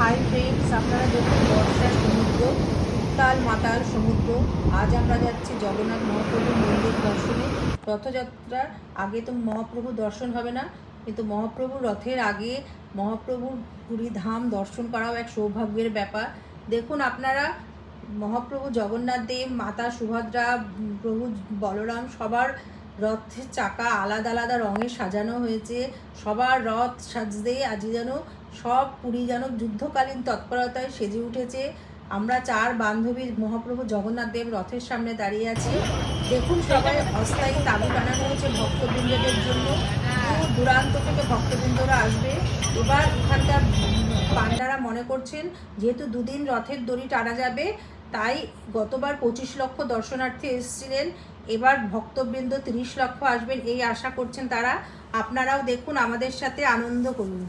Hi friends, আপনারা দেখুন বর্ষার সমুদ্র, উত্তাল মাতাল সমুদ্র। আজ আমরা যাচ্ছি জগন্নাথ মহাপ্রভুর মন্দির দর্শনে। রথযাত্রার আগে তো মহাপ্রভু দর্শন হবে না, কিন্তু মহাপ্রভুর রথের আগে মহাপ্রভুর পুরী ধাম দর্শন করাও এক সৌভাগ্যের ব্যাপার। দেখুন আপনারা, মহাপ্রভু জগন্নাথ দেব, মাতা সুভদ্রা, প্রভু বলরাম সবার রথের চাকা আলাদা আলাদা রঙে সাজানো হয়েছে। সবার রথ সাজতে আজ যেন সব পুরী যেন যুদ্ধকালীন তৎপরতায় সেজে উঠেছে। আমরা চার বান্ধবী মহাপ্রভু জগন্নাথ দেব রথের সামনে দাঁড়িয়ে আছি। দেখুন সবাই অস্থায়ী তাঁবু বানানো হয়েছে ভক্তবৃন্দদের জন্য। দূর দূরান্ত থেকে ভক্তবৃন্দরা আসবে। এবার এখানকার পান্ডারা মনে করছেন, যেহেতু দুদিন রথের দড়ি টানা যাবে, তাই গতবার 25 লক্ষ দর্শনার্থী এসেছিলেন, এবার ভক্তবৃন্দ 30 লক্ষ আসবেন এই আশা করছেন তারা। আপনারাও দেখুন, আমাদের সাথে আনন্দ করুন।